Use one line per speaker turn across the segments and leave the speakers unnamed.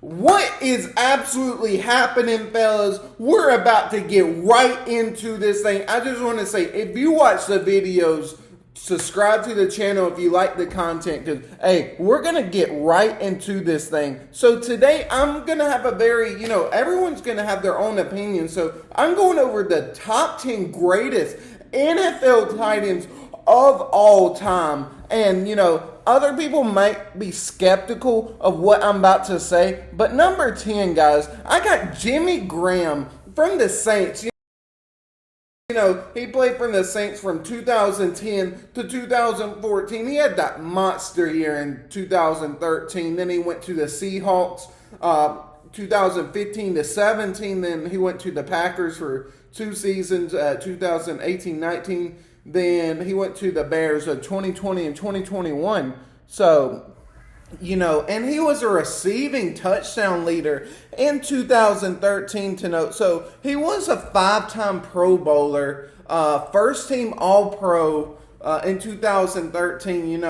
What is absolutely happening, fellas? We're about to get right into this thing. I just want to say, if you watch the videos, subscribe to the channel if you like the content, because, hey, we're going to get right into this thing. So today, I'm going to have a very, everyone's going to have their own opinion. So I'm going over the top 10 greatest NFL tight ends of all time. And, other people might be skeptical of what I'm about to say, but number 10, guys, I got Jimmy Graham from the Saints. He played for the Saints from 2010 to 2014. He had that monster year in 2013. Then he went to the Seahawks 2015 to 17. Then he went to the Packers for 2 seasons, 2018-19. Then he went to the Bears of 2020 and 2021. So, and he was a receiving touchdown leader in 2013 to note. So he was a 5-time Pro Bowler, first team All-Pro in 2013.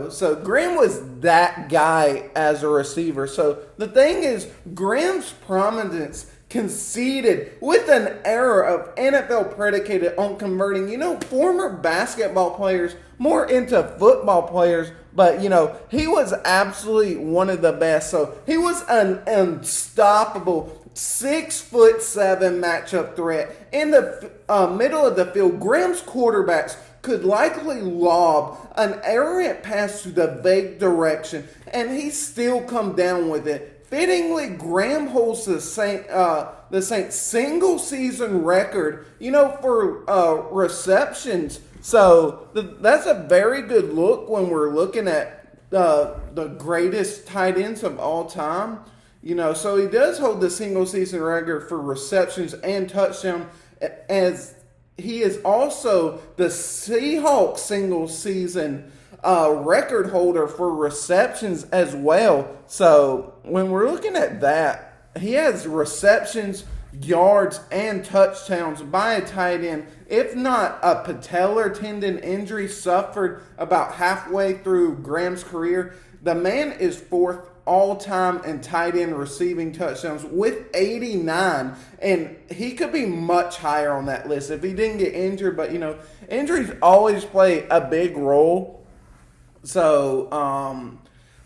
So Graham was that guy as a receiver. So the thing is, Graham's prominence conceded with an era of NFL predicated on converting, former basketball players more into football players. But, he was absolutely one of the best. So he was an unstoppable 6'7" matchup threat. In the middle of the field, Graham's quarterbacks could likely lob an errant pass to the vague direction, and he still come down with it. Fittingly, Graham holds the Saints single season record, for receptions. So that's a very good look when we're looking at the greatest tight ends of all time. So he does hold the single season record for receptions and touchdown, as he is also the Seahawks single season record holder for receptions as well. So when we're looking at that, he has receptions, yards, and touchdowns by a tight end. If not a patellar tendon injury suffered about halfway through Graham's career, the man is fourth all-time in tight end receiving touchdowns with 89, and he could be much higher on that list if he didn't get injured. But injuries always play a big role. So,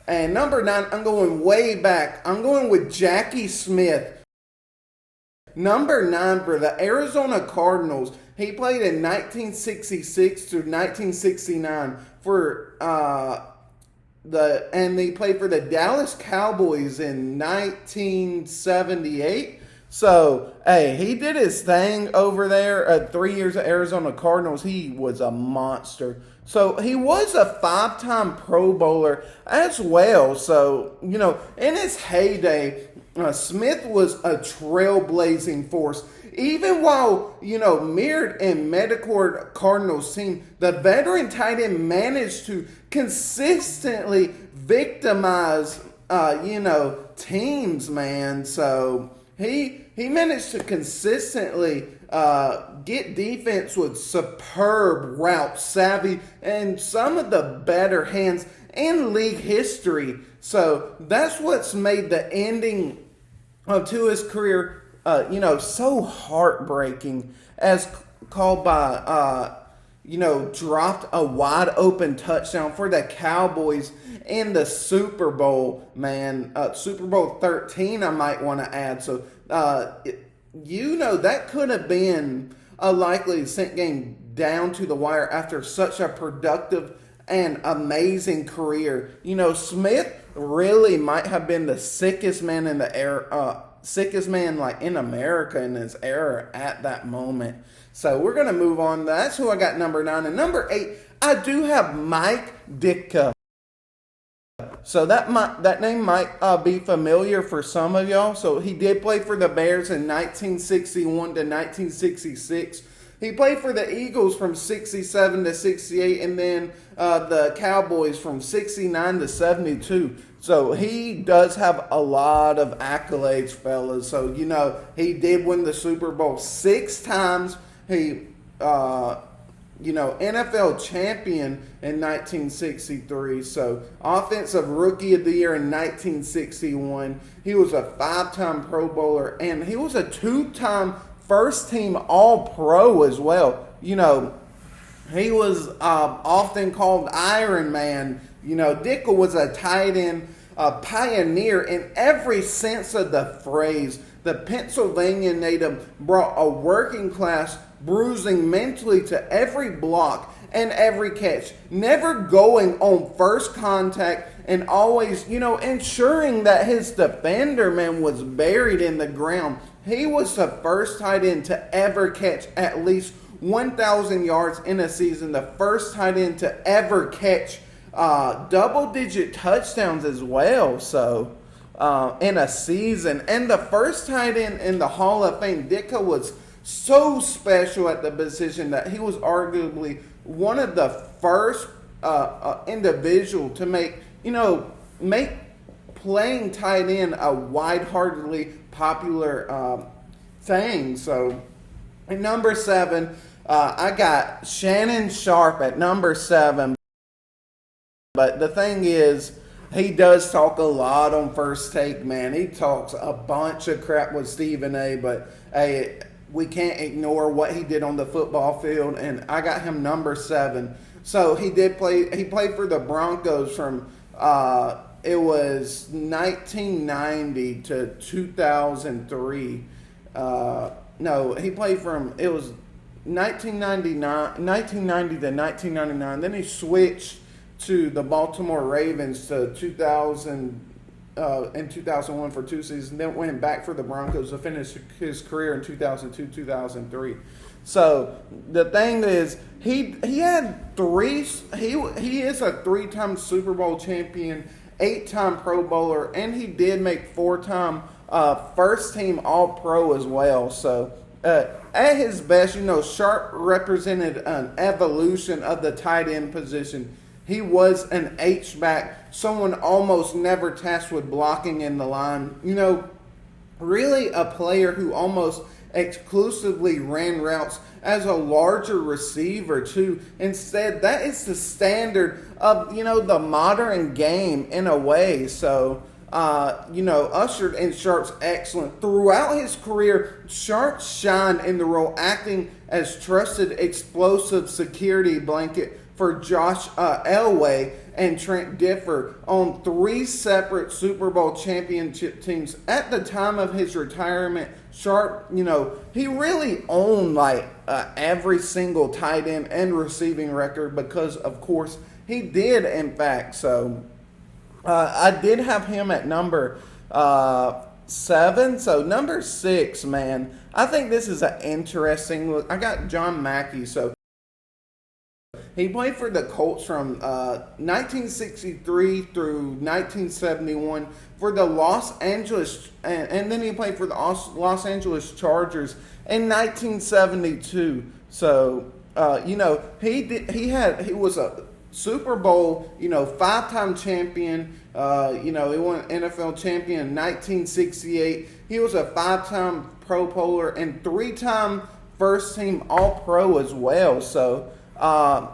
and number 9, I'm going way back. I'm going with Jackie Smith. Number 9 for the Arizona Cardinals. He played in 1966 to 1969 for and he played for the Dallas Cowboys in 1978. So, hey, he did his thing over there. 3 years at Arizona Cardinals, he was a monster. So, he was a 5-time Pro Bowler as well. So, in his heyday, Smith was a trailblazing force. Even while, mirrored in Medicord Cardinals team, the veteran tight end managed to consistently victimize, teams, man. So, he managed to consistently get defense with superb route savvy and some of the better hands in league history. So that's what's made the ending to his career, so heartbreaking, as called by, dropped a wide open touchdown for the Cowboys in the Super Bowl, man. Super Bowl 13, I might want to add. So, that could have been a likely sent game down to the wire after such a productive and amazing career. Smith really might have been the sickest man in the era, sickest man like in America in his era at that moment. So we're gonna move on. That's who I got number 9. And number 8, I do have Mike Ditka. So that name might be familiar for some of y'all. So he did play for the Bears in 1961 to 1966. He played for the Eagles from 67 to 68, and then the Cowboys from 69 to 72. So he does have a lot of accolades, fellas. So, he did win the Super Bowl 6 times. He NFL champion in 1963. So, offensive rookie of the year in 1961. He was a 5-time Pro Bowler, and he was a 2-time first team All Pro as well. He was often called Iron Man. Dickel was a tight end pioneer in every sense of the phrase. The Pennsylvania native brought a working class bruising mentally to every block and every catch, never going on first contact, and always, ensuring that his defender, man, was buried in the ground. He was the first tight end to ever catch at least 1,000 yards in a season, the first tight end to ever catch double-digit touchdowns as well, so in a season. And the first tight end in the Hall of Fame. Ditka was so special at the position that he was arguably one of the first individual to make playing tight end a wide-heartedly popular thing. So at number 7, I got Shannon Sharpe at number 7. But the thing is, he does talk a lot on First Take, man. He talks a bunch of crap with Stephen A. But hey, we can't ignore what he did on the football field, and I got him number 7. So he did play. He played for the Broncos from it was 1990 to 2003. No, he played from it was 1990 to 1999. Then he switched to the Baltimore Ravens to 2000 in 2001 for 2 seasons. Then went back for the Broncos to finish his career in 2002, 2003. So the thing is, he had 3. He is a 3-time Super Bowl champion, 8-time Pro Bowler, and he did make 4-time first team All Pro as well. So at his best, Sharpe represented an evolution of the tight end position. He was an H-back, someone almost never tasked with blocking in the line. Really a player who almost exclusively ran routes as a larger receiver too. Instead, that is the standard of, the modern game in a way. So, ushered in Sharpe's excellence. Throughout his career, Sharpe shined in the role, acting as trusted explosive security blanket for Josh Elway and Trent Dilfer on 3 separate Super Bowl championship teams. At the time of his retirement, Sharpe, he really owned every single tight end and receiving record because, of course, he did, in fact. So I did have him at number 7. So number 6, man, I think this is an interesting look. I got John Mackey. So he played for the Colts from 1963 through 1971 for the Los Angeles, and then he played for the Los Angeles Chargers in 1972. So he was a Super Bowl 5-time champion. He won NFL champion in 1968. He was a 5-time Pro Bowler and 3-time first team All Pro as well. So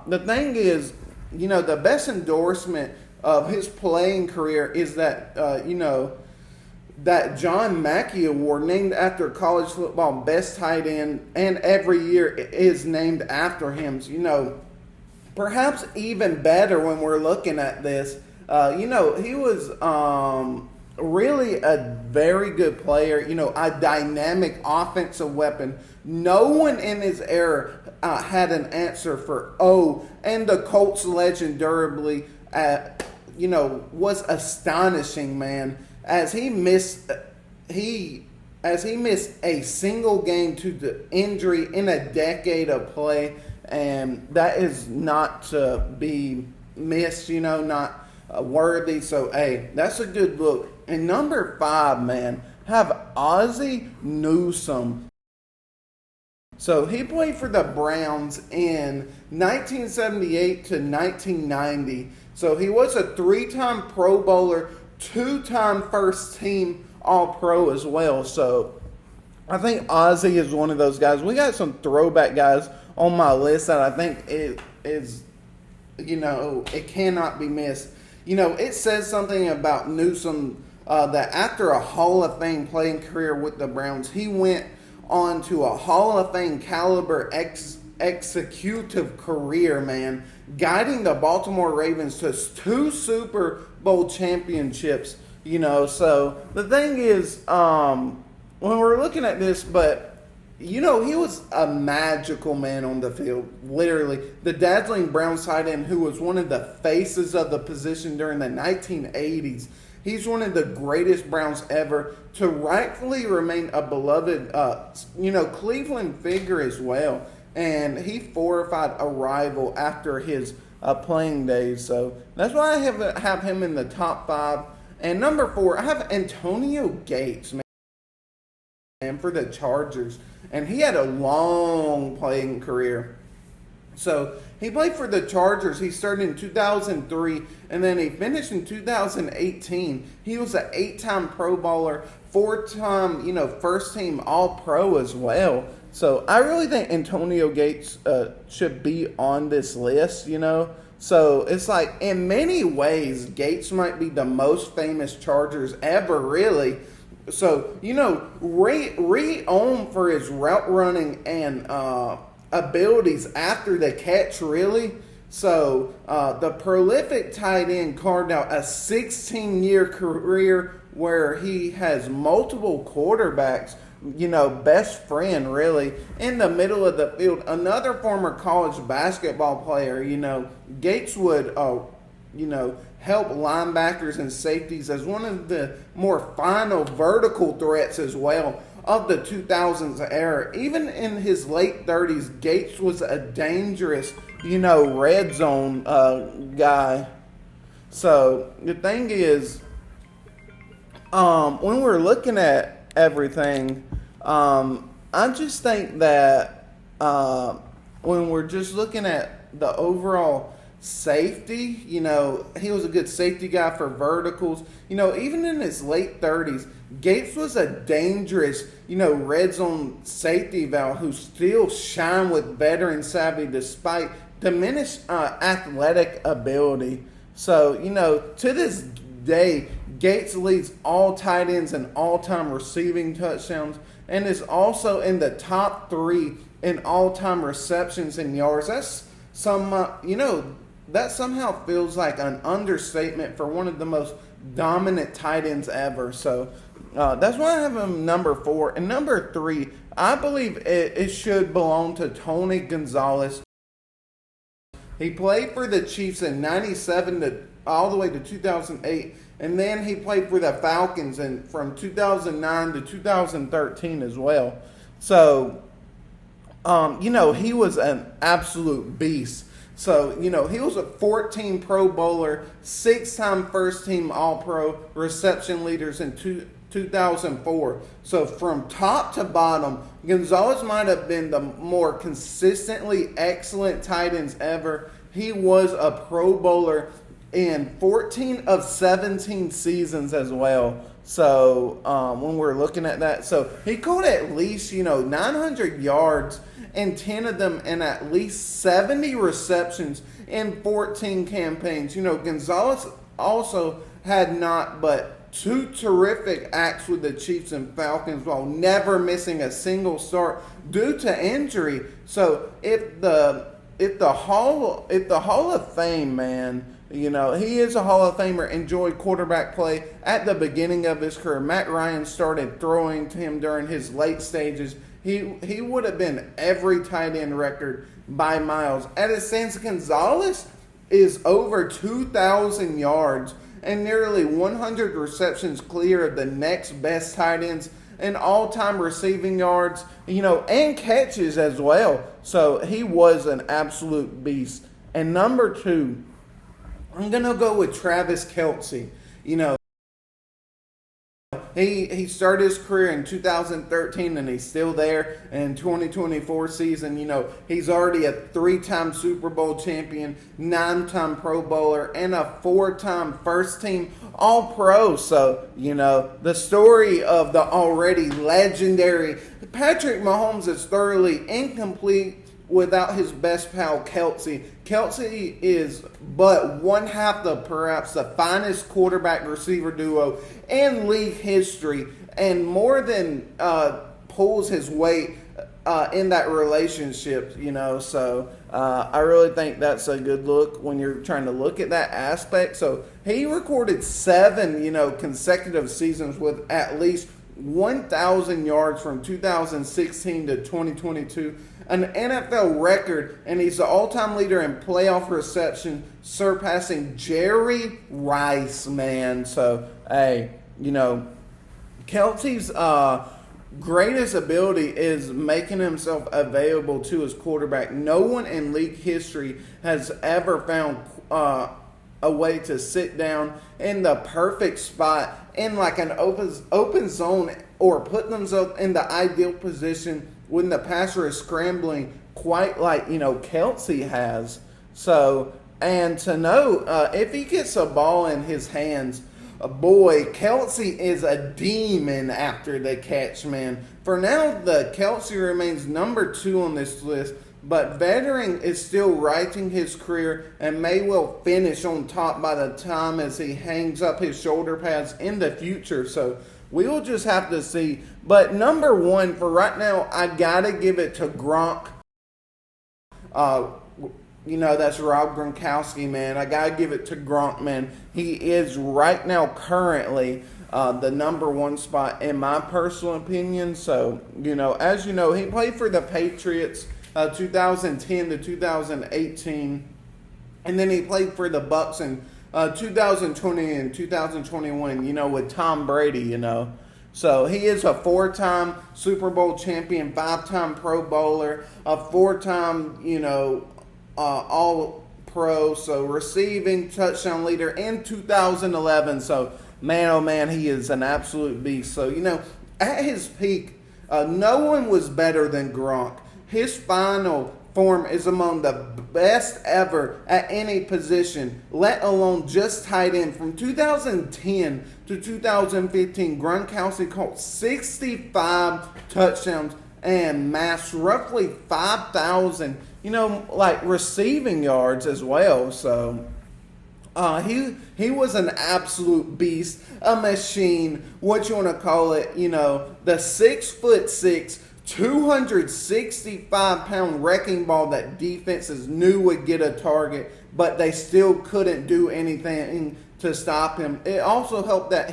the thing is, the best endorsement of his playing career is that, that John Mackey Award, named after college football best tight end, and every year is named after him. Perhaps even better when we're looking at this, he was really a very good player, a dynamic offensive weapon. No one in his era had an answer for and the Colts legend durably, was astonishing, man, as he missed a single game to the injury in a decade of play, and that is not to be missed, not worthy. So, hey, that's a good look. And number 5, man, have Ozzie Newsome. So he played for the Browns in 1978 to 1990. So he was a 3-time Pro Bowler, 2-time first team All Pro as well. So I think Ozzie is one of those guys. We got some throwback guys on my list that I think it is, it cannot be missed. It says something about Newsome that after a Hall of Fame playing career with the Browns, he went on to a Hall of Fame caliber executive career, man, guiding the Baltimore Ravens to 2 Super Bowl championships. So the thing is, when we're looking at this, he was a magical man on the field, literally. The dazzling Browns tight end who was one of the faces of the position during the 1980s. He's one of the greatest Browns ever to rightfully remain a beloved, Cleveland figure as well. And he fortified a rival after his playing days. So that's why I have him in the top 5. And number 4, I have Antonio Gates, man, for the Chargers. And he had a long playing career. So he played for the Chargers. He started in 2003, and then he finished in 2018. He was an 8-time Pro Bowler, 4-time, first-team All-Pro as well. So I really think Antonio Gates should be on this list, So it's like, in many ways, Gates might be the most famous Chargers ever, really. So, re-owned for his route running and abilities after the catch, really. So, the prolific tight end carved out a 16-year career where he has multiple quarterbacks, best friend, really, in the middle of the field. Another former college basketball player, Gates would, help linebackers and safeties as one of the more final vertical threats as well of the 2000s era. Even in his late 30s, Gates was a dangerous, red zone guy. So the thing is, when we're looking at everything, I just think that when we're just looking at the overall safety, he was a good safety guy for verticals. Even in his late 30s, Gates was a dangerous, red zone safety valve who still shined with veteran savvy despite diminished athletic ability. So, to this day, Gates leads all tight ends in all-time receiving touchdowns and is also in the top 3 in all-time receptions and yards. That's that somehow feels like an understatement for one of the most dominant tight ends ever. So that's why I have him number 4. And number 3, I believe it should belong to Tony Gonzalez. He played for the Chiefs in 97 all the way to 2008. And then he played for the Falcons from 2009 to 2013 as well. So, he was an absolute beast. So, he was a 14 Pro Bowler, 6-time first-team All-Pro, reception leaders in 2004. So, from top to bottom, Gonzalez might have been the more consistently excellent tight ends ever. He was a Pro Bowler in 14 of 17 seasons as well. So, when we're looking at that, so he caught at least, 900 yards and 10 of them in at least 70 receptions in 14 campaigns. Gonzalez also had not but 2 terrific acts with the Chiefs and Falcons while never missing a single start due to injury. So if the Hall of Fame, man, he is a Hall of Famer, enjoyed quarterback play at the beginning of his career. Matt Ryan started throwing to him during his late stages. He would have been every tight end record by miles. At his sense, Gonzalez is over 2,000 yards and nearly 100 receptions clear of the next best tight ends in all-time receiving yards, and catches as well. So he was an absolute beast. And number 2, I'm going to go with Travis Kelce. He started his career in 2013 and he's still there in 2024 season. He's already a 3-time Super Bowl champion, 9-time Pro Bowler, and a 4-time first-team All-Pro. So, the story of the already legendary Patrick Mahomes is thoroughly incomplete without his best pal Kelce. Kelce is but one half the perhaps the finest quarterback receiver duo in league history, and more than pulls his weight in that relationship, So I really think that's a good look when you're trying to look at that aspect. So he recorded 7, consecutive seasons with at least 1,000 yards from 2016 to 2022, an NFL record, and he's the all-time leader in playoff reception, surpassing Jerry Rice, man. So, hey, Kelce's greatest ability is making himself available to his quarterback. No one in league history has ever found a way to sit down in the perfect spot in like an open zone, or put themselves in the ideal position when the passer is scrambling, quite like Kelce has. So, and to know if he gets a ball in his hands, boy, Kelce is a demon after the catch, man. For now, the Kelce remains number 2 on this list, but veteran is still writing his career and may well finish on top by the time as he hangs up his shoulder pads in the future. So we'll just have to see. But number 1 for right now, I gotta give it to Gronk. That's Rob Gronkowski, man. I gotta give it to Gronk, man. He is right now currently the number 1 spot in my personal opinion. So, as you know, he played for the Patriots 2010 to 2018, and then he played for the Bucs in 2020 and 2021. With Tom Brady. So he is a 4-time Super Bowl champion, 5-time Pro Bowler, a 4-time All Pro, so receiving touchdown leader in 2011. So man, oh man, he is an absolute beast. So at his peak, no one was better than Gronk. His final form is among the best ever at any position, let alone just tight end. From 2010 to 2015, Gronkowski caught 65 touchdowns and amassed roughly 5,000, receiving yards as well. So he was an absolute beast, a machine, what you want to call it, the 6'6", 265-pound wrecking ball that defenses knew would get a target, but they still couldn't do anything to stop him. It also helped that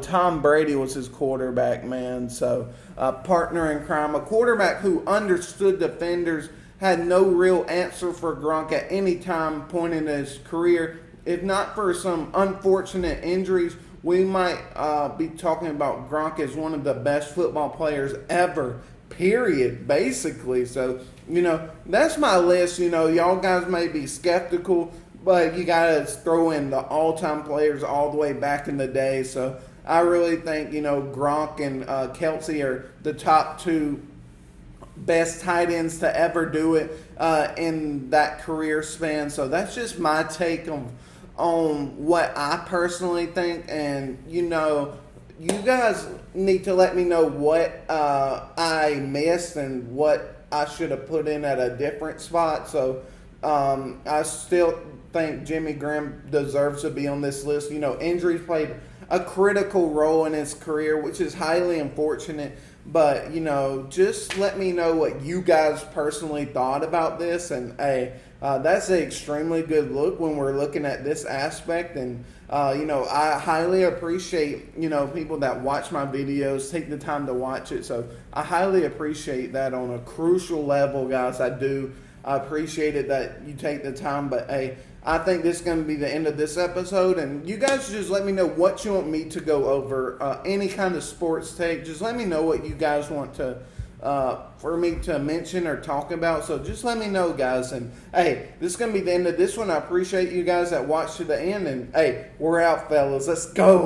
Tom Brady was his quarterback, man. So, partner in crime, a quarterback who understood defenders, had no real answer for Gronk at any time point in his career. If not for some unfortunate injuries, we might be talking about Gronk as one of the best football players ever, period, basically. So, that's my list. Y'all guys may be skeptical, but you got to throw in the all-time players all the way back in the day. So I really think, Gronk and Kelce are the top 2 best tight ends to ever do it in that career span. So that's just my take on what I personally think. And, you guys need to let me know what I missed and what I should have put in at a different spot. So I still think Jimmy Graham deserves to be on this list. Injuries played a critical role in his career, which is highly unfortunate. But, just let me know what you guys personally thought about this. And, hey, that's an extremely good look when we're looking at this aspect. And, I highly appreciate, people that watch my videos, take the time to watch it. So I highly appreciate that on a crucial level, guys. I do. I appreciate it that you take the time. But, hey, I think this is going to be the end of this episode. And you guys just let me know what you want me to go over. Any kind of sports take. Just let me know what you guys want to for me to mention or talk about. So just let me know, guys. And, hey, this is going to be the end of this one. I appreciate you guys that watched to the end. And, hey, we're out, fellas. Let's go.